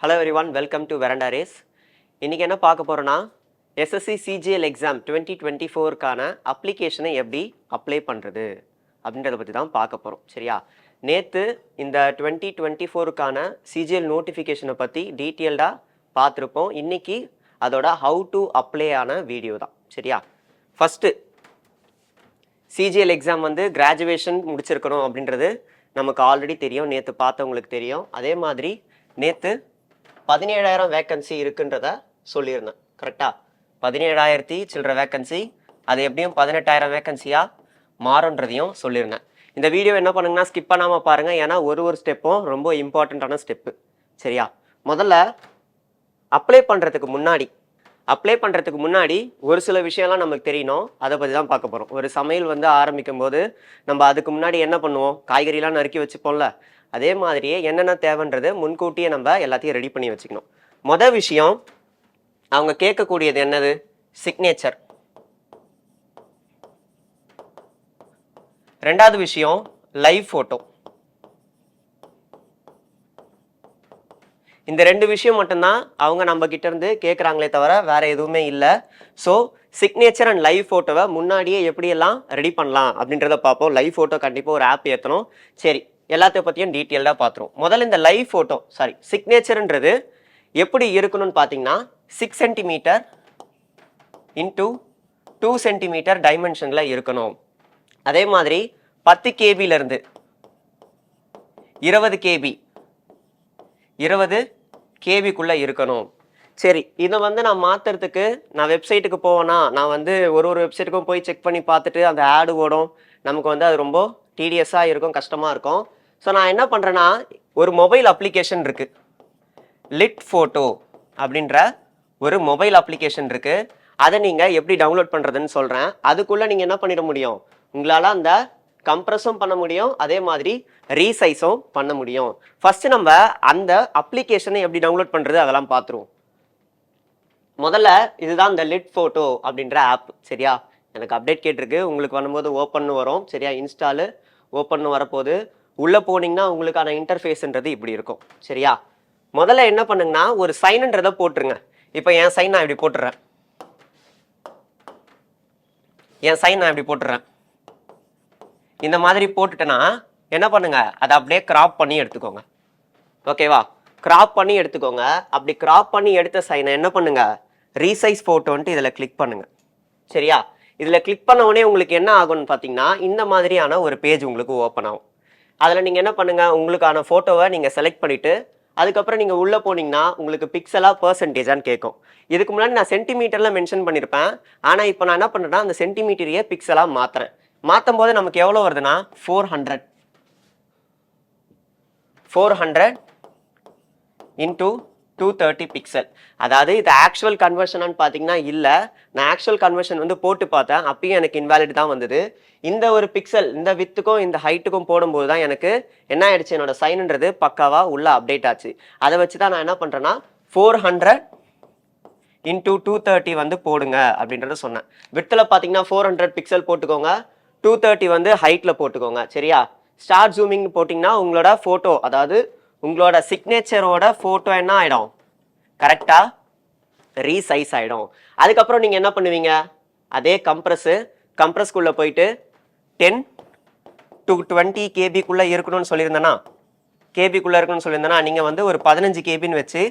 Hello everyone, welcome to Veranda Race. இன்னைக்கு என்ன பார்க்க போறோம்னா SSC CGL exam 2024 கான அப்ளிகேஷனை எப்படி அப்ளை பண்றது அப்படின்றத பத்தி தான் பார்க்க போறோம். சரியா? நேத்து இந்த 2024 கான CGL நோட்டிஃபிகேஷனை பத்தி டீடைல்டா பார்த்திருப்போம். இன்னைக்கு அதோட how to apply ஆன வீடியோ தான். சரியா? ஃபர்ஸ்ட் CGL எக்ஸாம் வந்து கிராஜுவேஷன் முடிச்சிருக்கணும் அப்படின்றது நமக்கு ஆல்ரெடி தெரியும். நேற்று பார்த்தவங்களுக்கு தெரியும். அதே மாதிரி நேற்று 17,000 வேக்கன்சி இருக்குன்றத சொல்லியிருந்தேன். கரெக்டாக 17,000 சில்லற வேக்கன்சி, அது எப்படியும் 18,000 வேக்கன்சியாக மாறுன்றதையும் சொல்லியிருந்தேன். இந்த வீடியோ என்ன பண்ணுங்கன்னா ஸ்கிப் பண்ணாமல் பாருங்கள், ஏன்னா ஒரு ஸ்டெப்பும் ரொம்ப இம்பார்ட்டண்ட்டான ஸ்டெப்பு. சரியா? முதல்ல அப்ளை பண்ணுறதுக்கு முன்னாடி ஒரு சில விஷயம்லாம் நமக்கு தெரியணும். அதை பற்றி தான் பார்க்க போகிறோம். ஒரு சமையல் வந்து ஆரம்பிக்கும் போது நம்ம அதுக்கு முன்னாடி என்ன பண்ணுவோம், காய்கறிலாம் நறுக்கி வச்சுப்போம்ல, அதே மாதிரியே என்னென்ன தேவைன்றது முன்கூட்டியே நம்ம எல்லாத்தையும் ரெடி பண்ணி வச்சுக்கணும். மொதல் விஷயம் அவங்க கேட்கக்கூடியது என்னது, சிக்னேச்சர். ரெண்டாவது விஷயம் லைவ் ஃபோட்டோ. இந்த ரெண்டு விஷயம் மட்டும்தான் அவங்க நம்ம கிட்ட இருந்து கேட்குறாங்களே தவிர வேற எதுவுமே இல்லை. ஸோ சிக்னேச்சர் அண்ட் லைவ் ஃபோட்டோவை முன்னாடியே எப்படியெல்லாம் ரெடி பண்ணலாம் அப்படின்றத பார்ப்போம். லைவ் ஃபோட்டோ கண்டிப்பாக ஒரு ஆப் ஏற்றணும். சரி, எல்லாத்தையும் பற்றியும் டீட்டெயில்டாக பார்த்துருவோம். முதல்ல இந்த லைவ் ஃபோட்டோ சிக்னேச்சர்ன்றது எப்படி இருக்கணும்னு பார்த்தீங்கன்னா 6 சென்டிமீட்டர் இன்டூ 2 சென்டிமீட்டர் டைமென்ஷனில் இருக்கணும். அதே மாதிரி 10 கேபியிலேருந்து 20 கேபிக்குள்ளே இருக்கணும். சரி, இதை வந்து நான் மாற்றுறதுக்கு நான் வெப்சைட்டுக்கு போவேன்னா, நான் வந்து ஒரு வெப்சைட்டுக்கும் போய் செக் பண்ணி பார்த்துட்டு அந்த ஆடு ஓடும், நமக்கு வந்து அது ரொம்ப டிடிஎஸ்ஸாக இருக்கும், கஷ்டமாக இருக்கும். ஸோ நான் என்ன பண்ணுறேன்னா, ஒரு மொபைல் அப்ளிகேஷன் இருக்குது, லிட் ஃபோட்டோ அப்படின்ற ஒரு மொபைல் அப்ளிகேஷன் இருக்குது. அதை நீங்கள் எப்படி டவுன்லோட் பண்ணுறதுன்னு சொல்கிறேன். அதுக்குள்ளே நீங்கள் என்ன பண்ணிட முடியும், உங்களால் அந்த கம்ப்ரஸும் பண்ண முடியும், அதே மாதிரி ரீசைஸும் பண்ண முடியும். ஃபஸ்ட்டு நம்ம அந்த அப்ளிகேஷனை எப்படி டவுன்லோட் பண்ணுறது அதெல்லாம் பார்த்துருவோம். முதல்ல இதுதான் இந்த லிட் ஃபோட்டோ அப்படின்ற ஆப். சரியா? எனக்கு அப்டேட் கேட்டிருக்கு, உங்களுக்கு வரும்போது ஓப்பன் வரும். சரியா? இன்ஸ்டாலு ஓப்பன் வரப்போது உள்ளே போனீங்கன்னா உங்களுக்கான இன்டர்ஃபேஸ்ன்றது இப்படி இருக்கும். சரியா? முதல்ல என்ன பண்ணுங்கன்னா ஒரு சைன்ன்றதை போட்டுருங்க. இப்போ என் சைன் நான் இப்படி போட்டுறேன். இந்த மாதிரி போட்டுட்டேன்னா என்ன பண்ணுங்க, அதை அப்படியே கிராப் பண்ணி எடுத்துக்கோங்க. ஓகேவா? கிராப் பண்ணி எடுத்துக்கோங்க. அப்படி கிராப் பண்ணி எடுத்த சைனை என்ன பண்ணுங்க, ரீசைஸ் ஃபோட்டோன்ட்டு இதில் கிளிக் பண்ணுங்க. சரியா? இதில் கிளிக் பண்ண உடனே உங்களுக்கு என்ன ஆகும்னு பார்த்தீங்கன்னா இந்த மாதிரியான ஒரு பேஜ் உங்களுக்கு ஓப்பன் ஆகும். அதில் நீங்கள் என்ன பண்ணுங்க, உங்களுக்கான ஃபோட்டோவை நீங்கள் செலக்ட் பண்ணிவிட்டு அதுக்கப்புறம் நீங்கள் உள்ளே போனீங்கன்னா உங்களுக்கு பிக்சலாக பர்சன்டேஜான்னு கேட்கும். இதுக்கு முன்னாடி நான் சென்டிமீட்டரில் மென்ஷன் பண்ணியிருப்பேன். ஆனால் இப்போ நான் என்ன பண்ணுறேன்னா அந்த சென்டிமீட்டரையே பிக்சலாக மாற்றுறேன். மாற்றும் போது நமக்கு எவ்வளோ வருதுன்னா 400 இன்டூ 230 பிக்சல். அதாவது இது ஆக்சுவல் கன்வர்ஷனான்னு பார்த்தீங்கன்னா இல்லை, நான் ஆக்சுவல் கன்வர்ஷன் வந்து போட்டு பார்த்தேன், அப்பயும் எனக்கு இன்வாலிட் தான் வந்தது. இந்த ஒரு பிக்சல் இந்த வித்துக்கும் இந்த ஹைட்டுக்கும் போடும்போது தான் எனக்கு என்ன ஆயிடுச்சு, என்னோட சைன்ன்றது பக்காவாக உள்ள அப்டேட் ஆச்சு. அதை வச்சு தான் நான் என்ன பண்ணுறேன்னா 400 இன்டூ 230 வந்து போடுங்க அப்படின்றத சொன்னேன். வித்தில் பார்த்தீங்கன்னா 400 பிக்சல் போட்டுக்கோங்க, 230 வந்து ஹைட்டில் போட்டுக்கோங்க. சரியா? ஸ்டார்ட் ஜூமிங் போட்டிங்கன்னா உங்களோட ஃபோட்டோ, அதாவது உங்களோட சிக்னேச்சரோட ஃபோட்டோ என்ன ஆகிடும், கரெக்டாக ரீசைஸ் ஆகிடும். அதுக்கப்புறம் நீங்கள் என்ன பண்ணுவீங்க, அதே கம்ப்ரஸ்க்குள்ளே போயிட்டு 10 to 20 கேபிக்குள்ளே இருக்கணும்னு சொல்லியிருந்தேன்னா நீங்கள் வந்து ஒரு 15 கேபின்னு வச்சு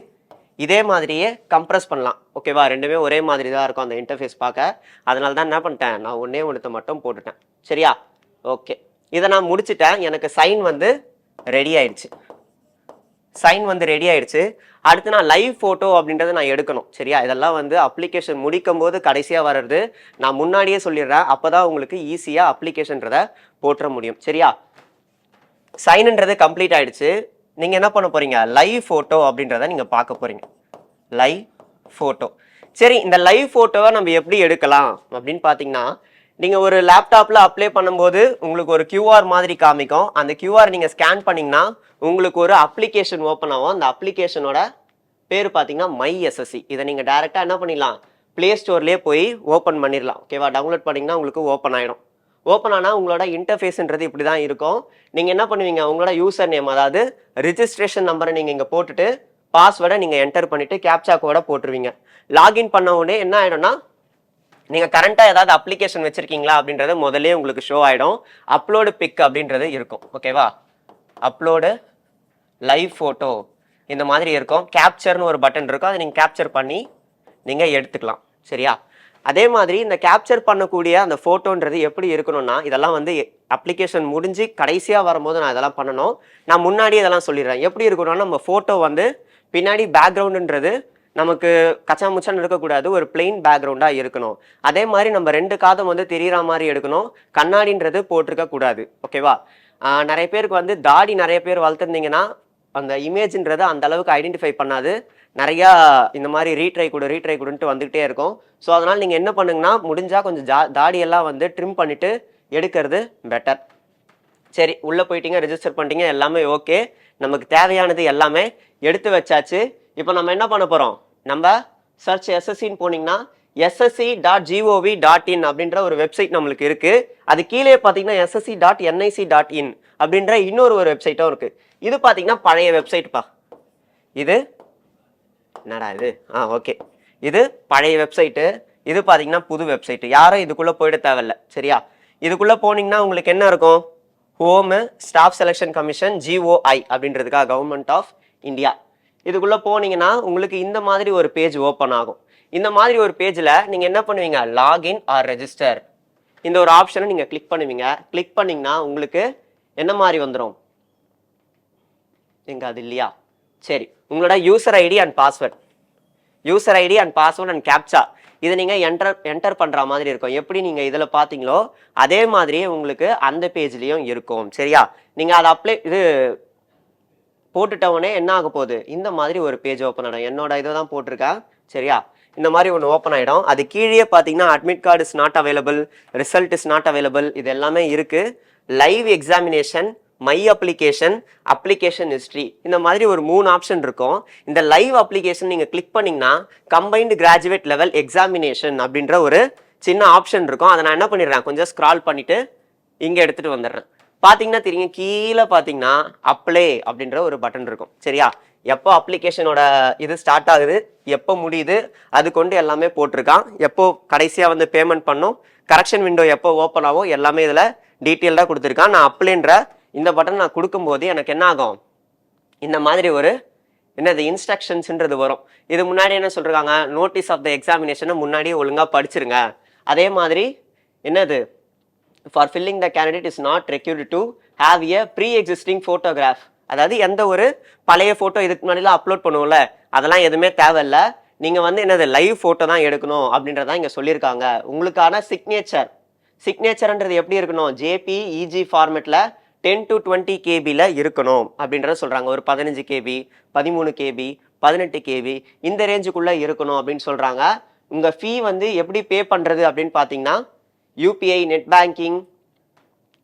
இதே மாதிரியே கம்ப்ரஸ் பண்ணலாம். ஓகேவா? ரெண்டுமே ஒரே மாதிரி தான் இருக்கும் அந்த இன்டர்ஃபேஸ் பார்க்க. அதனால தான் என்ன பண்ணிட்டேன், நான் ஒன்றத்தை மட்டும் போட்டுட்டேன். சரியா? ஓகே, இதை நான் முடிச்சுட்டேன். எனக்கு சைன் வந்து ரெடி ஆயிடுச்சு. அடுத்து நான் லைவ் ஃபோட்டோ அப்படின்றத நான் எடுக்கணும். சரியா? இதெல்லாம் வந்து அப்ளிகேஷன் முடிக்கும் போது கடைசியாக வர்றது, நான் முன்னாடியே சொல்லிடுறேன். அப்போ தான் உங்களுக்கு ஈஸியாக அப்ளிகேஷன்றதை போட்டுற முடியும். சரியா? சைன்ன்றது கம்ப்ளீட் ஆயிடுச்சு. நீங்கள் என்ன பண்ண போகிறீங்க, லைவ் ஃபோட்டோ அப்படின்றத நீங்கள் பார்க்க போகிறீங்க. Live photo. சரி, இந்த லைவ் ஃபோட்டோவை நம்ம எப்படி எடுக்கலாம் அப்படின்னு பார்த்தீங்கன்னா, நீங்கள் ஒரு லேப்டாப்பில் அப்ளை பண்ணும்போது உங்களுக்கு ஒரு QR மாதிரி காமிக்கும். அந்த QR நீங்கள் ஸ்கேன் பண்ணிங்கன்னா உங்களுக்கு ஒரு அப்ளிகேஷன் ஓப்பன் ஆகும். அந்த அப்ளிகேஷனோட பேர் பார்த்தீங்கன்னா மை SSC. இதை நீங்கள் டேரெக்டாக என்ன பண்ணிடலாம், ப்ளே ஸ்டோர்லேயே போய் ஓப்பன் பண்ணிடலாம். ஓகேவா? டவுன்லோட் பண்ணிங்கன்னா உங்களுக்கு ஓப்பன் ஆகிடும். ஓப்பன் ஆனால் உங்களோட இன்டர்ஃபேஸ்ன்றது இப்படி தான் இருக்கும். நீங்கள் என்ன பண்ணுவீங்க, உங்களோட யூசர் நேம், அதாவது ரிஜிஸ்ட்ரேஷன் நம்பரை நீங்கள் இங்கே போட்டுட்டு பாஸ்வேர்டை நீங்கள் என்டர் பண்ணிவிட்டு கேப்சா கோடை போட்டுருவீங்க. லாகின் பண்ண உடனே என்ன ஆகிடும்னா, நீங்கள் கரண்ட்டாக ஏதாவது அப்ளிகேஷன் வச்சுருக்கீங்களா அப்படின்றது முதல்ல உங்களுக்கு ஷோ ஆகிடும். அப்லோடு பிக் அப்படின்றது இருக்கும். ஓகேவா? அப்லோடு லைவ் ஃபோட்டோ இந்த மாதிரி இருக்கும். கேப்சர்னு ஒரு பட்டன் இருக்கும், அதை நீங்கள் கேப்சர் பண்ணி நீங்கள் எடுத்துக்கலாம். சரியா? அதே மாதிரி இந்த கேப்சர் பண்ணக்கூடிய அந்த ஃபோட்டோன்றது எப்படி இருக்கணும்னா, இதெல்லாம் வந்து அப்ளிகேஷன் முடிஞ்சு கடைசியாக வரும்போது நான் இதெல்லாம் பண்ணணும். நான் முன்னாடியே இதெல்லாம் சொல்லிடுறேன். எப்படி இருக்கணும்னா, நம்ம ஃபோட்டோ வந்து பின்னாடி பேக்ரவுண்டுன்றது நமக்கு கச்சாமுச்சான்னு இருக்கக்கூடாது, ஒரு பிளெயின் பேக்ரவுண்டாக இருக்கணும். அதே மாதிரி நம்ம 2 காதும் வந்து தெரிகிற மாதிரி எடுக்கணும். கண்ணாடின்றது போட்டிருக்க கூடாது. ஓகேவா? நிறைய பேருக்கு வந்து தாடி நிறைய பேர் வளர்த்துருந்தீங்கன்னா அந்த இமேஜ்ன்றதை அந்த அளவுக்கு ஐடென்டிஃபை பண்ணாது. நிறையா இந்த மாதிரி ரீட்ரை கொடுன்ட்டு வந்துகிட்டே இருக்கும். ஸோ அதனால் நீங்கள் என்ன பண்ணுங்கன்னா, முடிஞ்சால் கொஞ்சம் தாடியெல்லாம் வந்து ட்ரிம் பண்ணிவிட்டு எடுக்கிறது பெட்டர். சரி, உள்ளே போயிட்டீங்க, ரெஜிஸ்டர் பண்ணிட்டீங்க, எல்லாமே ஓகே. நமக்கு தேவையானது எல்லாமே எடுத்து வச்சாச்சு. இப்போ நம்ம என்ன பண்ண போகிறோம், நம்ம சர்ச் எஸ்எஸ்சின்னு போனீங்கன்னா ssc.gov.in அப்படின்ற ஒரு வெப்சைட் நம்மளுக்கு இருக்குது. அது கீழே பார்த்தீங்கன்னா ssc.nic.in அப்படின்ற இன்னொரு ஒரு வெப்சைட்டும் இருக்குது. இது பார்த்தீங்கன்னா பழைய வெப்சைட்ப்பா. இது என்னடா இது? ஓகே, இது பழைய வெப்சைட்டு. இது பார்த்தீங்கன்னா புது வெப்சைட்டு. யாரும் இதுக்குள்ளே போயிட தேவையில்ல. சரியா? இதுக்குள்ளே போனீங்கன்னா உங்களுக்கு என்ன இருக்கும், home staff selection commission GOI அப்படின்றதுக்காக கவர்மெண்ட் ஆஃப் இந்தியா. இதுக்குள்ளே போனீங்கன்னா உங்களுக்கு இந்த மாதிரி ஒரு பேஜ் ஓப்பன் ஆகும். இந்த மாதிரி ஒரு பேஜில் நீங்கள் என்ன பண்ணுவீங்க, லாகின் ஆர் ரெஜிஸ்டர் இந்த ஒரு ஆப்ஷனை நீங்கள் கிளிக் பண்ணுவீங்க. கிளிக் பண்ணிங்கன்னா உங்களுக்கு என்ன மாதிரி வந்துடும், எங்க அது இல்லையா? சரி, உங்களோட user ID and password and captcha இதை நீங்கள் என்டர் பண்ணுற மாதிரி இருக்கும். எப்படி நீங்கள் இதில் பார்த்தீங்களோ அதே மாதிரியே உங்களுக்கு அந்த பேஜ்லேயும் இருக்கும். சரியா? நீங்கள் அதை இது போட்டுட்டவொடனே என்ன ஆக போகுது, இந்த மாதிரி ஒரு பேஜ் ஓப்பன் ஆகிடும். என்னோட இதை தான் போட்டிருக்கேன். சரியா? இந்த மாதிரி ஒன்று ஓப்பன் ஆகிடும். அது கீழே பார்த்தீங்கன்னா admit card is not available, result is not available, இது எல்லாமே இருக்குது. Live examination, my application history இந்த மாதிரி ஒரு 3 ஆப்ஷன் இருக்கும். இந்த லைவ் அப்ளிகேஷன் நீங்கள் கிளிக் பண்ணிங்கன்னா கம்பைன்டு கிராஜுவேட் லெவல் எக்ஸாமினேஷன் அப்படின்ற ஒரு சின்ன ஆப்ஷன் இருக்கும். அதை நான் என்ன பண்ணிடுறேன், கொஞ்சம் ஸ்க்ரால் பண்ணிவிட்டு இங்கே எடுத்துகிட்டு வந்துடுறேன். பார்த்தீங்கன்னா தெரியும், கீழே பார்த்தீங்கன்னா அப்ளை அப்படின்ற ஒரு பட்டன் இருக்கும். சரியா? எப்போ அப்ளிகேஷனோட இது ஸ்டார்ட் ஆகுது, எப்போ முடியுது, அது கொண்டு எல்லாமே போட்டிருக்கான். எப்போ கடைசியாக வந்து பேமெண்ட் பண்ணும், கரெக்ஷன் விண்டோ எப்போ ஓப்பன் ஆகும், எல்லாமே இதில் டீட்டெயில்டாக கொடுத்துருக்கான். நான் அப்ளைன்ற இந்த பட்டன் நான் கொடுக்கும்போது எனக்கு என்ன ஆகும், இந்த மாதிரி ஒரு என்னது இன்ஸ்ட்ரக்ஷன்ஸ்ன்றது வரும். இது முன்னாடி என்ன சொல்றாங்க, நோட்டீஸ் ஆஃப் த எக்ஸாமினேஷனை முன்னாடியே ஒழுங்காக படிச்சிருங்க. அதே மாதிரி என்னது, for filling the candidate is not required to have a pre existing photograph. அதாவது எந்த ஒரு பழைய ஃபோட்டோ இதுக்கு முன்னாடிலாம் அப்லோட் பண்ணுவோம்ல, அதெல்லாம் எதுவுமே தேவையில்லை. நீங்கள் வந்து என்னது லைவ் ஃபோட்டோ தான் எடுக்கணும் அப்படின்றதான் இங்கே சொல்லியிருக்காங்க. உங்களுக்கான சிக்னேச்சர்ன்றது எப்படி இருக்கணும், JPEG ஃபார்மேட்டில் 10 to 20 KB இருக்கணும் அப்படின்றத சொல்கிறாங்க. ஒரு 15 KB, 13 KB, 18 KB இந்த ரேஞ்சுக்குள்ளே இருக்கணும் அப்படின்னு சொல்கிறாங்க. உங்கள் ஃபீ வந்து எப்படி பே பண்ணுறது அப்படின்னு பார்த்தீங்கன்னா UPI, நெட் பேங்கிங்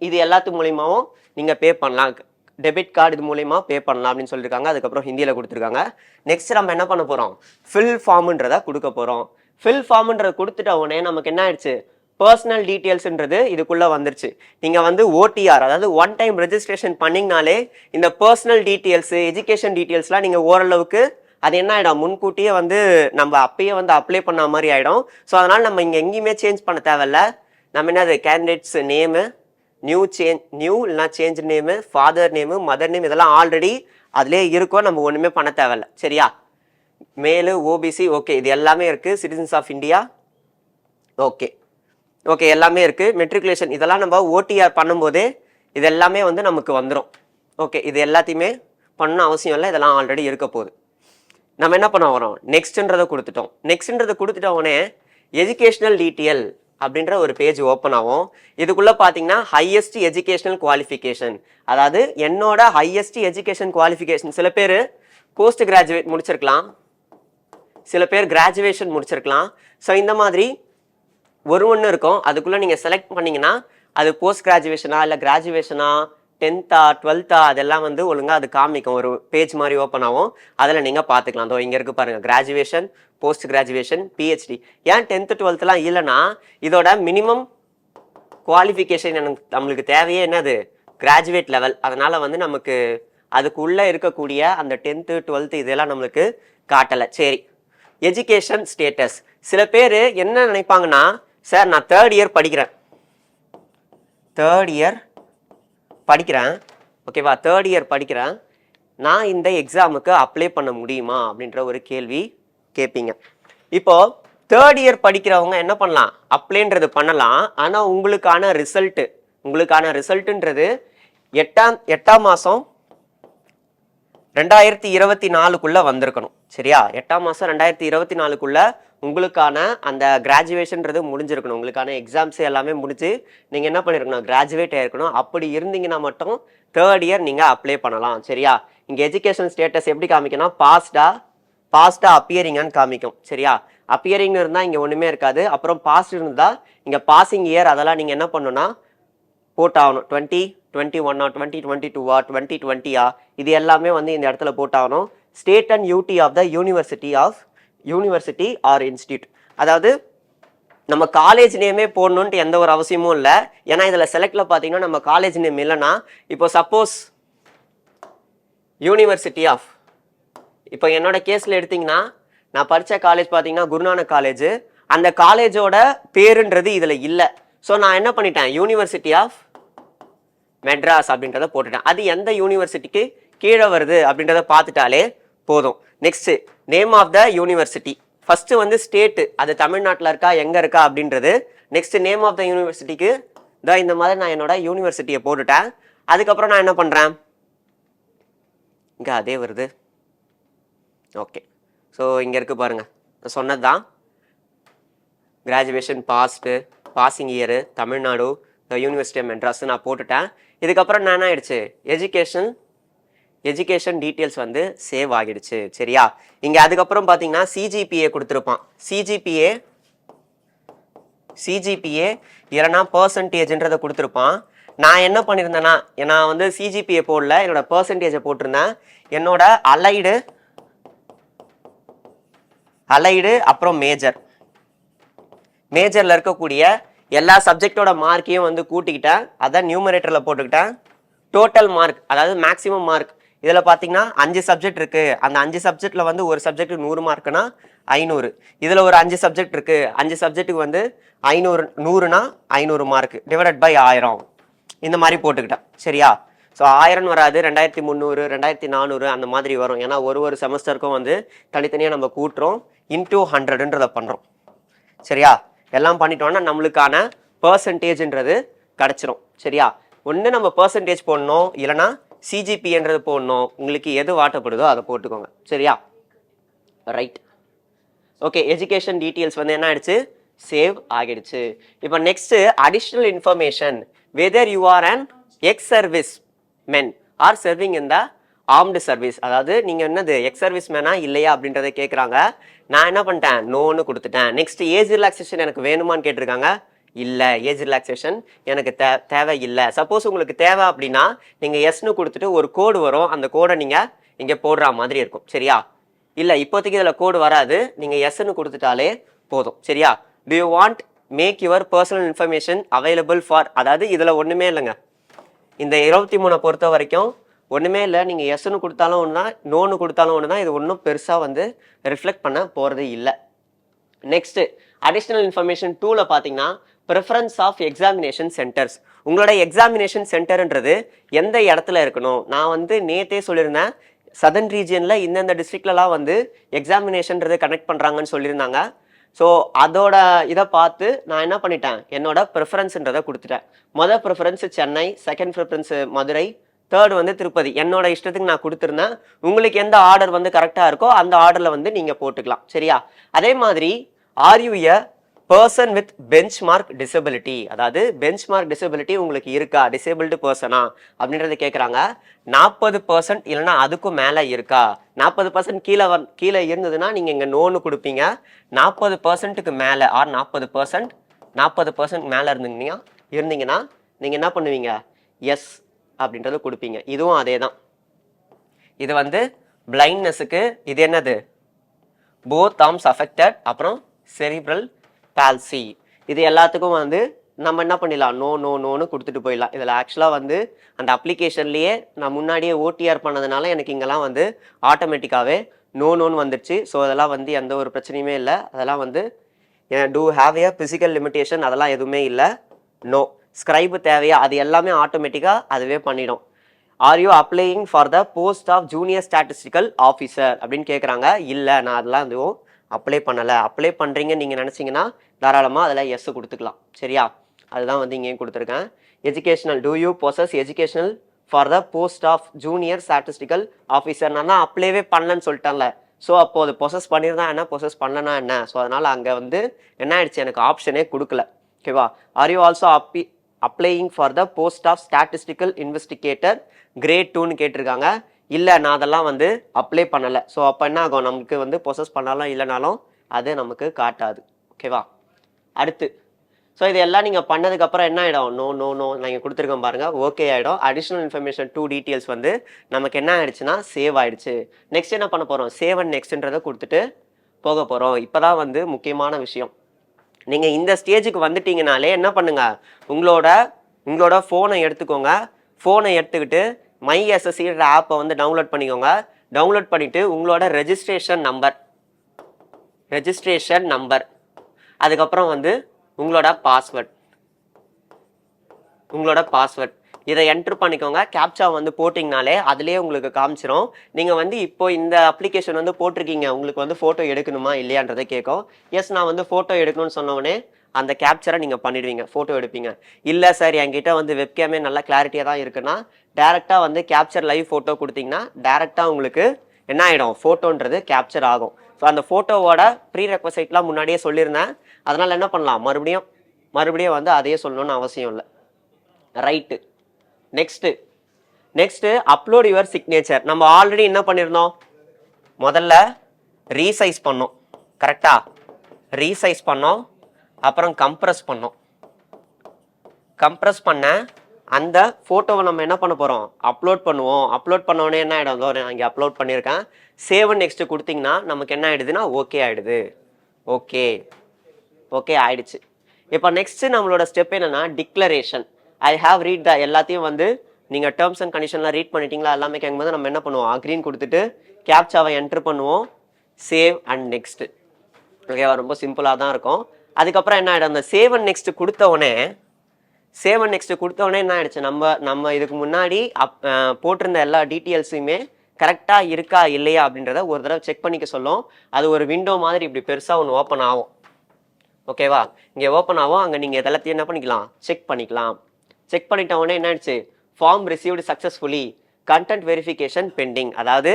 இது எல்லாத்து மூலியமாகவும் நீங்கள் பே பண்ணலாம். டெபிட் கார்டு இது மூலியமாக பே பண்ணலாம் அப்படின்னு சொல்லியிருக்காங்க. அதுக்கப்புறம் ஹிந்தியில் கொடுத்துருக்காங்க. நெக்ஸ்ட் நம்ம என்ன பண்ண போகிறோம், ஃபில் ஃபார்முன்றதை கொடுக்க போகிறோம். ஃபில் ஃபார்முன்றதை கொடுத்துட்ட உடனே நமக்கு என்ன ஆயிடுச்சு, பர்சனல் டீட்டெயில்ஸ்ன்றது இதுக்குள்ளே வந்துருச்சு. நீங்கள் வந்து OTR அதாவது ஒன் டைம் ரெஜிஸ்ட்ரேஷன் பண்ணிங்கனாலே இந்த பர்சனல் டீட்டெயில்ஸு, எஜுகேஷன் டீட்டெயில்ஸ்லாம் நீங்கள் ஓரளவுக்கு அது என்ன ஆகிடும், முன்கூட்டியே வந்து நம்ம அப்பயே வந்து அப்ளை பண்ண மாதிரி ஆகிடும். ஸோ அதனால் நம்ம இங்கே எங்கேயுமே சேஞ்ச் பண்ண தேவையில்ல. நம்ம என்னது கேண்டிடேட்ஸ் நேமு, நியூ இல்லைனா change name, father name, mother name இதெல்லாம் ஆல்ரெடி அதிலே இருக்கும். நம்ம ஒன்றுமே பண்ண தேவையில்ல. சரியா? மேலு, OBC ஓகே, இது எல்லாமே இருக்குது. சிட்டிசன்ஸ் ஆஃப் இந்தியா ஓகே எல்லாமே இருக்குது. மெட்ரிகுலேஷன் இதெல்லாம் நம்ம OTR பண்ணும்போதே இது எல்லாமே வந்து நமக்கு வந்துடும். ஓகே, இது எல்லாத்தையுமே பண்ண அவசியம் இல்லை, இதெல்லாம் ஆல்ரெடி இருக்க போகுது. நம்ம என்ன பண்ண வரோம், நெக்ஸ்ட்ன்றதை கொடுத்துட்டோம். நெக்ஸ்ட்ன்றதை கொடுத்துட்டோடனே எஜுகேஷ்னல் டீட்டெயில் அப்படின்ற ஒரு பேஜ் ஓப்பன் ஆகும். இதுக்குள்ளே பார்த்தீங்கன்னா ஹையஸ்ட் எஜுகேஷனல் குவாலிஃபிகேஷன், அதாவது என்னோட ஹையஸ்ட் எஜுகேஷன் குவாலிஃபிகேஷன். சில பேர் போஸ்ட் கிராஜுவேட் முடிச்சிருக்கலாம், சில பேர் கிராஜுவேஷன் முடிச்சிருக்கலாம். ஸோ இந்த மாதிரி ஒன்று இருக்கும். அதுக்குள்ளே நீங்கள் செலக்ட் பண்ணிங்கன்னா அது போஸ்ட் கிராஜுவேஷனா இல்லை கிராஜுவேஷனா, 10th 12th அதெல்லாம் வந்து ஒழுங்காக அது காமிக்கும். ஒரு பேஜ் மாதிரி ஓப்பன் ஆகும். அதில் நீங்கள் பார்த்துக்கலாம். அதோ இங்கே இருக்குது பாருங்கள், கிராஜுவேஷன், போஸ்ட் கிராஜுவேஷன், PhD. ஏன் 10th 12thலாம் இல்லைன்னா இதோட மினிமம் குவாலிஃபிகேஷன் நம்மளுக்கு தேவையே என்னது, கிராஜுவேட் லெவல். அதனால் வந்து நமக்கு அதுக்குள்ளே இருக்கக்கூடிய அந்த 10th 12th இதெல்லாம் நம்மளுக்கு காட்டலை. சரி, எஜுகேஷன் ஸ்டேட்டஸ். சில பேர் என்ன நினைப்பாங்கன்னா, சார் நான் தேர்ட் இயர் படிக்கிறேன், ஓகேவா, தேர்ட் இயர் படிக்கிறேன், நான் இந்த எக்ஸாமுக்கு அப்ளை பண்ண முடியுமா அப்படின்ற ஒரு கேள்வி கேட்பீங்க. இப்போ தேர்ட் இயர் படிக்கிறவங்க என்ன பண்ணலாம், அப்ளைன்றது பண்ணலாம். ஆனால் உங்களுக்கான ரிசல்ட்டுன்றது எட்டாம் மாதம் 2024 வந்திருக்கணும். சரியா, 8ஆம் மாதம் 2024 உங்களுக்கான அந்த கிராஜுவேஷன்றது முடிஞ்சிருக்கணும். உங்களுக்கான எக்ஸாம்ஸ் எல்லாமே முடிஞ்சு நீங்கள் என்ன பண்ணியிருக்கணும், கிராஜுவேட் ஆகிருக்கணும். அப்படி இருந்தீங்கன்னா மட்டும் தேர்ட் இயர் நீங்கள் அப்ளை பண்ணலாம். சரியா, இங்கே எஜுகேஷன் ஸ்டேட்டஸ் எப்படி காமிக்கணும், பாஸ்டா அப்பியரிங்கான்னு காமிக்கும். சரியா, அப்பியரிங்னு இருந்தால் இங்கே ஒன்றுமே இருக்காது. அப்புறம் பாஸ்ட் இருந்தால் இங்கே பாசிங் இயர் அதெல்லாம் நீங்கள் என்ன பண்ணணும்னா போட்டாகணும். 2021 2022 2020 இது எல்லாமே வந்து இந்த இடத்துல போட்டாகணும். State and UT of the university or institute. அதாவது நம்ம காலேஜ் நேமே போடணுன்ட்டு எந்த ஒரு அவசியமும் இல்லை. ஏன்னா இதில் செலக்டில் பார்த்தீங்கன்னா நம்ம காலேஜ் நேம் இல்லைன்னா, இப்போ சப்போஸ் யூனிவர்சிட்டி ஆஃப், இப்போ என்னோட கேஸில் எடுத்திங்கன்னா நான் படித்த காலேஜ் பார்த்தீங்கன்னா குருநானக் காலேஜ், அந்த காலேஜோட பேருன்றது இதில் இல்லை. ஸோ நான் என்ன பண்ணிட்டேன், யூனிவர்சிட்டி ஆஃப் மெட்ராஸ் அப்படின்றத போட்டுட்டேன். அது எந்த யூனிவர்சிட்டிக்கு கீழே வருது அப்படின்றத பார்த்துட்டாலே போதும். Next name of the university. First வந்து ஸ்டேட்டு, அது தமிழ்நாட்டில் இருக்கா எங்கே இருக்கா அப்படின்றது. நெக்ஸ்ட் நேம் ஆஃப் த யூனிவர்சிட்டிக்கு தான் இந்த மாதிரி நான் என்னோட யூனிவர்சிட்டியை போட்டுட்டேன். அதுக்கப்புறம் நான் என்ன பண்ணுறேன், இங்கே அதே வருது. ஓகே, ஸோ இங்கே இருக்குது பாருங்கள், நான் சொன்னது தான். Graduation passing year Tamil Nadu, university of Madras நான் போட்டுட்டேன். இதுக்கப்புறம் நான் என்ன ஆயிடுச்சு, எஜுகேஷன் டீட்டெயில்ஸ் வந்து சேவ் ஆகிடுச்சு. சரியா, இங்கே அதுக்கப்புறம் பார்த்தீங்கன்னா சிஜிபிஏ கொடுத்துருப்பான். சிஜிபிஏ இல்லைனா பர்சன்டேஜ்ன்றதை கொடுத்துருப்பான். நான் என்ன பண்ணியிருந்தேன்னா, நான் வந்து சிஜிபிஏ போடல, என்னோட பர்சன்டேஜை போட்டிருந்தேன். என்னோட அலைடு அப்புறம் மேஜரில் இருக்கக்கூடிய எல்லா சப்ஜெக்டோட மார்க்கையும் வந்து கூட்டிக்கிட்டேன். அதான் நியூமரேட்டரில் போட்டுக்கிட்டேன். டோட்டல் மார்க், அதாவது மேக்ஸிமம் மார்க். இதில் பார்த்தீங்கன்னா 5 சப்ஜெக்ட் இருக்குது. அந்த 5 சப்ஜெக்டில் வந்து ஒரு சப்ஜெக்ட் 100 மார்க்குனா 500. இதில் ஒரு 5 சப்ஜெக்ட் இருக்குது, 5 சப்ஜெக்ட்டுக்கு வந்து 100னா 500 மார்க் டிவைடட் பை 1000 இந்த மாதிரி போட்டுக்கிட்டேன். சரியா, ஸோ 1000 வராது, 2300 2400 அந்த மாதிரி வரும். ஏன்னா ஒரு செமஸ்டருக்கும் வந்து தனித்தனியாக நம்ம கூட்டுறோம், இன்டூ 100ன்றதை பண்ணுறோம். சரியா, எல்லாம் பண்ணிட்டோம்னா நம்மளுக்கான பர்சன்டேஜ்ன்றது கிடச்சிரும். சரியா, ஒன்று நம்ம பர்சன்டேஜ் போடணும், இல்லைனா சிஜிபின்றது போடணும். உங்களுக்கு எது வாட்டப்படுதோ அதை போட்டுக்கோங்க. சரியா, ரைட். ஓகே, எஜுகேஷன் டீட்டெயில்ஸ் வந்து என்ன ஆயிடுச்சு, சேவ் ஆகிடுச்சு. இப்போ next additional information, whether you are an ex service men are serving in the armed service. அதாவது நீங்கள் என்னது எக்ஸ் சர்வீஸ் மேனா இல்லையா அப்படின்றத கேட்குறாங்க. நான் என்ன பண்ணிட்டேன், நோன்னு கொடுத்துட்டேன். நெக்ஸ்ட் ஏஜ் ரிலாக்ஸேஷன் எனக்கு வேணுமான்னு கேட்டிருக்காங்க. இல்லை, ஏஜ் ரிலாக்ஸேஷன் எனக்கு தேவை இல்லை. சப்போஸ் உங்களுக்கு தேவை அப்படின்னா நீங்கள் எஸ்னு கொடுத்துட்டு ஒரு கோடு வரும், அந்த கோடை நீங்கள் இங்கே போடுற மாதிரி இருக்கும். சரியா, இல்லை இப்போதைக்கு இதில் கோடு வராது, நீங்கள் எஸ்ன்னு கொடுத்துட்டாலே போதும். சரியா, do you want make your personal information available for, அதாவது இதில் ஒன்றுமே இல்லைங்க. இந்த 23 பொறுத்த வரைக்கும் ஒன்றுமே இல்லை. நீங்கள் எஸ்ன்னு கொடுத்தாலும் ஒன்று தான், நோன்னு கொடுத்தாலும் ஒன்று தான். இது ஒன்றும் பெருசாக வந்து ரிஃப்ளெக்ட் பண்ண போகிறது இல்லை. நெக்ஸ்ட்டு அடிஷ்னல் இன்ஃபர்மேஷன் 2ல பார்த்தீங்கன்னா ப்ரிஃபரன்ஸ் ஆஃப் எக்ஸாமினேஷன் சென்டர்ஸ். உங்களோட எக்ஸாமினேஷன் சென்டர்ன்றது எந்த இடத்துல இருக்கணும். நான் வந்து நேற்றே சொல்லியிருந்தேன், சதர்ன் ரீஜியனில் இந்தந்த டிஸ்ட்ரிக்ட்லலாம் வந்து எக்ஸாமினேஷன்றது கனெக்ட் பண்ணுறாங்கன்னு சொல்லியிருந்தாங்க. ஸோ அதோட இதை பார்த்து நான் என்ன பண்ணிட்டேன், என்னோட ப்ரிஃபரன்ஸ்ன்றதை கொடுத்துட்டேன். மொதல் preference Chennai, second preference Madurai, third வந்து திருப்பதி. என்னோட இஷ்டத்துக்கு நான் கொடுத்துருந்தேன். உங்களுக்கு எந்த ஆர்டர் வந்து கரெக்டாக இருக்கோ அந்த ஆர்டரில் வந்து நீங்கள் போட்டுக்கலாம். சரியா, அதே மாதிரி are you a person with bench mark disability, அதாவது பெஞ்ச் மார்க் டிசபிலிட்டி உங்களுக்கு இருக்கா, டிசேபிள்டு பர்சனா அப்படின்றத கேட்குறாங்க. 40% இல்லைனா அதுக்கும் மேலே இருக்கா. 40% கீழே இருந்ததுன்னா நீங்கள் இங்கே நோன்னு கொடுப்பீங்க. 40%க்கு மேலே ஆர் 40% மேலே இருந்தீங்கன்னா நீங்கள் என்ன பண்ணுவீங்க, எஸ் அப்படின்றத கொடுப்பீங்க. இதுவும் அதே தான். இது வந்து பிளைண்ட்னஸுக்கு இது என்னது, போத் ஆர்ம்ஸ் அஃபெக்டட், அப்புறம் செரிப்ரல் பால்சி. இது எல்லாத்துக்கும் வந்து நம்ம என்ன பண்ணிடலாம் நோன்னு கொடுத்துட்டு போயிடலாம். இதில் ஆக்சுவலாக வந்து அந்த அப்ளிகேஷன்லேயே நான் முன்னாடியே ஓடிஆர் பண்ணதுனால எனக்கு இங்கெல்லாம் வந்து ஆட்டோமேட்டிக்காகவே நோன்னு வந்துடுச்சு. ஸோ அதெல்லாம் வந்து எந்த ஒரு பிரச்சனையுமே இல்லை. அதெல்லாம் வந்து to have a physical limitation அதெல்லாம் எதுவுமே இல்லை. நோ ஸ்கிரைபு தேவையா அது எல்லாமே ஆட்டோமேட்டிக்காக அதுவே பண்ணிடும். Are you applying for the post of junior statistical officer அப்படின்னு கேட்குறாங்க. இல்லை நான் அதெல்லாம் எதுவும் அப்ளை பண்ணலை. அப்ளை பண்ணுறீங்கன்னு நீங்கள் நினச்சிங்கன்னா தாராளமாக அதில் எஸ் கொடுத்துக்கலாம். சரியா? அதுதான் வந்து இங்கேயும் கொடுத்துருக்கேன். Educational do you possess educational for the post of junior statistical officer. நான் தான் அப்ளைவே பண்ணலன்னு சொல்லிட்டேன்ல. ஸோ அப்போது அது பொசஸ் பண்ணியிருந்தா என்ன, பொசஸ் பண்ணலனா என்ன? ஸோ அதனால் அங்கே வந்து என்ன ஆயிடுச்சு, எனக்கு ஆப்ஷனே கொடுக்கல. ஓகேவா? Are you also applying for the post of statistical investigator grade 2ன்னு கேட்டிருக்காங்க. இல்லை நான் அதெல்லாம் வந்து அப்ளை பண்ணலை. ஸோ அப்போ என்ன ஆகும், நமக்கு வந்து பொசஸ் பண்ணாலும் இல்லைனாலும் அது நமக்கு காட்டாது. ஓகேவா? அடுத்து ஸோ இதெல்லாம் நீங்கள் பண்ணதுக்கப்புறம் என்ன ஆகிடும், நோ நீங்கள் கொடுத்துருக்கோம் பாருங்கள், ஓகே ஆகிடும். அடிஷ்னல் இன்ஃபர்மேஷன் 2 டீட்டெயில்ஸ் வந்து நமக்கு என்ன ஆகிடுச்சுன்னா சேவ் ஆகிடுச்சு. நெக்ஸ்ட் என்ன பண்ண போகிறோம், சேவ் அண்ட் நெக்ஸ்ட்ன்றதை கொடுத்துட்டு போக போகிறோம். இப்போ தான் வந்து முக்கியமான விஷயம். நீங்கள் இந்த ஸ்டேஜுக்கு வந்துட்டீங்கனாலே என்ன பண்ணுங்கள், உங்களோட ஃபோனை எடுத்துக்கோங்க. ஃபோனை எடுத்துக்கிட்டு மை எஸ்எஸ்சின்ற ஆப்பை வந்து டவுன்லோட் பண்ணிக்கோங்க. டவுன்லோட் பண்ணிவிட்டு உங்களோட ரெஜிஸ்ட்ரேஷன் நம்பர் அதுக்கப்புறம் வந்து உங்களோட பாஸ்வேர்ட் இதை என்ட்ரு பண்ணிக்கோங்க. கேப்சா வந்து போட்டிங்கனாலே அதுலேயே உங்களுக்கு காமிச்சிரும். நீங்கள் வந்து இப்போ இந்த அப்ளிகேஷன் வந்து போட்டிருக்கீங்க, உங்களுக்கு வந்து ஃபோட்டோ எடுக்கணுமா இல்லையான்றதை கேட்கும். எஸ் நான் வந்து ஃபோட்டோ எடுக்கணும்னு சொன்னோடனே அந்த கேப்சரை நீங்கள் பண்ணிடுவீங்க, ஃபோட்டோ எடுப்பீங்க. இல்லை சார் என்கிட்ட வந்து வெப்கேமே நல்லா கிளாரிட்டியாக தான் இருக்குன்னா டேரெக்டாக வந்து கேப்சர் லைவ் ஃபோட்டோ கொடுத்தீங்கன்னா டேரெக்டாக உங்களுக்கு என்ன ஆகிடும், ஃபோட்டோன்றது கேப்சர் ஆகும். ஸோ அந்த ஃபோட்டோவோட ப்ரீ ரெக்வசைட்லாம் முன்னாடியே சொல்லியிருந்தேன். அதனால் என்ன பண்ணலாம், மறுபடியும் வந்து அதையே சொல்லணும்னு அவசியம் இல்லை. Right. Next upload your signature. நம்ம ஆல்ரெடி என்ன பண்ணியிருந்தோம், முதல்ல ரீசைஸ் பண்ணோம். கரெக்டாக ரீசைஸ் பண்ணோம், அப்புறம் கம்ப்ரஸ் பண்ண அந்த ஃபோட்டோவை நம்ம என்ன பண்ண போகிறோம், அப்லோட் பண்ணுவோம். அப்லோட் பண்ணோடனே என்ன ஆகிடும், நான் இங்கே அப்லோட் பண்ணியிருக்கேன். சேவ் நெக்ஸ்ட்டு கொடுத்தீங்கன்னா நமக்கு என்ன ஆகிடுதுன்னா ஓகே ஆகிடுது. ஓகே ஆயிடுச்சு. இப்போ நெக்ஸ்ட்டு நம்மளோட ஸ்டெப் என்னென்னா declaration. I have read the எல்லாத்தையும் வந்து நீங்கள் டேர்ம்ஸ் அண்ட் கண்டிஷன்லாம் ரீட் பண்ணிட்டீங்களா எல்லாமே கேட்கும்போது நம்ம என்ன பண்ணுவோம், அக்ரீன் கொடுத்துட்டு கேப்சாவை என்ட்ரு பண்ணுவோம். Save and next. ஓகேவா? ரொம்ப சிம்பிளாக தான் இருக்கும். அதுக்கப்புறம் என்ன ஆகிடும், அந்த சேவ் அண்ட் நெக்ஸ்ட் கொடுத்த உடனே என்ன ஆயிடுச்சு, நம்ம இதுக்கு முன்னாடி போட்டிருந்த எல்லா டீட்டெயில்ஸுமே கரெக்டாக இருக்கா இல்லையா அப்படின்றத ஒரு தடவை செக் பண்ணிக்க சொல்லும். அது ஒரு விண்டோ மாதிரி இப்படி பெருசாக ஒன்று ஓப்பன் ஆகும். ஓகேவா? இங்கே ஓப்பன் ஆகும். அங்கே நீங்கள் இதெல்லாத்தையும் என்ன பண்ணிக்கலாம், செக் பண்ணிக்கலாம். செக் பண்ணிட்ட உடனே என்ன ஆயிடுச்சு, form received successfully, content verification pending. அதாவது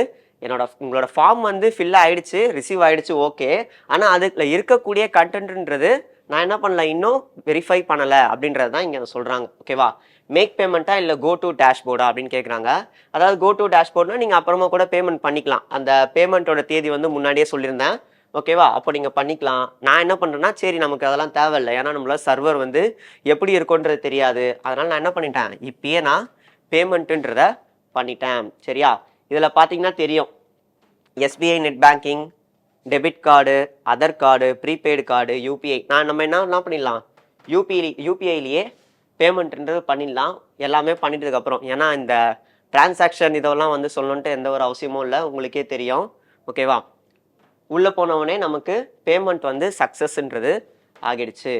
உங்களோட ஃபார்ம் வந்து ஃபில் ஆகிடுச்சு, ரிசீவ் ஆகிடுச்சு, ஓகே. ஆனால் அதுல இருக்கக்கூடிய கண்டென்ட்ன்றது நான் என்ன பண்ணல, இன்னும் வெரிஃபை பண்ணலை அப்படின்றது தான் இங்கே சொல்கிறாங்க. ஓகேவா? மேக் பேமெண்ட்டா இல்லை கோ டு டேஷ்போர்டா அப்படின்னு கேட்குறாங்க. அதாவது கோ டு டேஷ்போர்ட்னா நீங்கள் அப்புறமா கூட பேமெண்ட் பண்ணிக்கலாம். அந்த பேமெண்ட்டோட தேதி வந்து முன்னாடியே சொல்லியிருந்தேன். ஓகேவா? அப்போ நீங்கள் பண்ணிக்கலாம். நான் என்ன பண்ணுறேன்னா, சரி நமக்கு அதெல்லாம் தேவையில்லை, ஏன்னா நம்மளோட சர்வர் வந்து எப்படி இருக்குன்றது தெரியாது. அதனால் நான் என்ன பண்ணிட்டேன், இப்பயே நான் பேமெண்ட்டுன்றதை பண்ணிட்டேன். சரியா? இதில் பார்த்தீங்கன்னா தெரியும், SBI net banking, debit card, other card, prepaid card, UPI. நம்ம என்ன பண்ணிடலாம், யூபிஐலேயே பேமெண்ட்ன்றது பண்ணிடலாம். எல்லாமே பண்ணிட்டதுக்கப்புறம், ஏன்னா இந்த டிரான்சாக்ஷன் இதெல்லாம் வந்து சொல்லணுன்ட்டு எந்த ஒரு அவசியமும் இல்லை, உங்களுக்கே தெரியும். ஓகேவா? உள்ளே போனவொடனே நமக்கு பேமெண்ட் வந்து சக்ஸஸ்ன்றது ஆகிடுச்சு.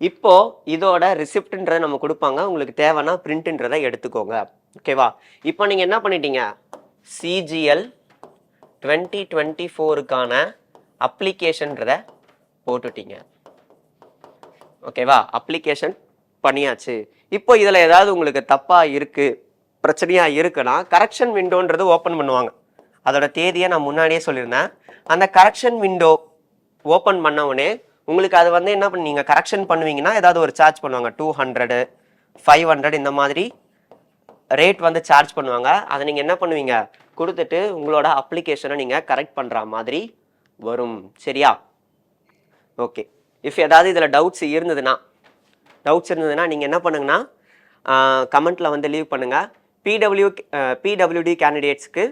இப்போது இதோட ரிசிப்ட்ன்றதை நம்ம கொடுப்பாங்க. உங்களுக்கு தேவைன்னா பிரிண்ட்ன்றதை எடுத்துக்கோங்க. ஓகேவா? இப்போ நீங்கள் என்ன பண்ணிட்டீங்க, CGL 2024க்கான அப்ளிகேஷன்றதை போட்டுட்டீங்க. ஓகேவா? அப்ளிகேஷன் பண்ணியாச்சு. இப்போ இதில் ஏதாவது உங்களுக்கு தப்பாக இருக்குது, பிரச்சனையாக இருக்குன்னா கரெக்ஷன் விண்டோன்றது ஓப்பன் பண்ணுவாங்க. அதோட தேதியை நான் முன்னாடியே சொல்லியிருந்தேன். அந்த கரெக்ஷன் விண்டோ ஓப்பன் பண்ணவுடனே உங்களுக்கு அது வந்து என்ன பண்ணி நீங்கள் கரெக்ஷன் பண்ணுவீங்கன்னா ஏதாவது ஒரு சார்ஜ் பண்ணுவாங்க. 200, 500 இந்த மாதிரி ரேட் வந்து சார்ஜ் பண்ணுவாங்க. அதை நீங்கள் என்ன பண்ணுவீங்க, கொடுத்துட்டு உங்களோட அப்ளிகேஷனை நீங்கள் கரெக்ட் பண்ணுற மாதிரி வரும். சரியா? ஓகே. இஃப் ஏதாவது இதில் டவுட்ஸ் இருந்ததுன்னா நீங்கள் என்ன பண்ணுங்கன்னா கமெண்ட்டில் வந்து லீவ் பண்ணுங்கள். பிடபிள்யூடி கேண்டிடேட்ஸ்க்கு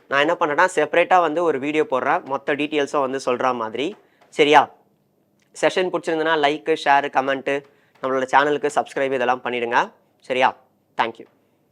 நான் என்ன பண்ணுறேன்னா செப்பரேட்டாக வந்து ஒரு வீடியோ போடுறேன், மொத்த டீட்டெயில்ஸும் வந்து சொல்கிற மாதிரி. சரியா? செஷன் பிடிச்சிருந்ததுன்னா லைக்கு, ஷேரு, கமெண்ட்டு, நம்மளோட சேனலுக்கு சப்ஸ்கிரைப் இதெல்லாம் பண்ணிடுங்க. சரியா? தேங்க்யூ.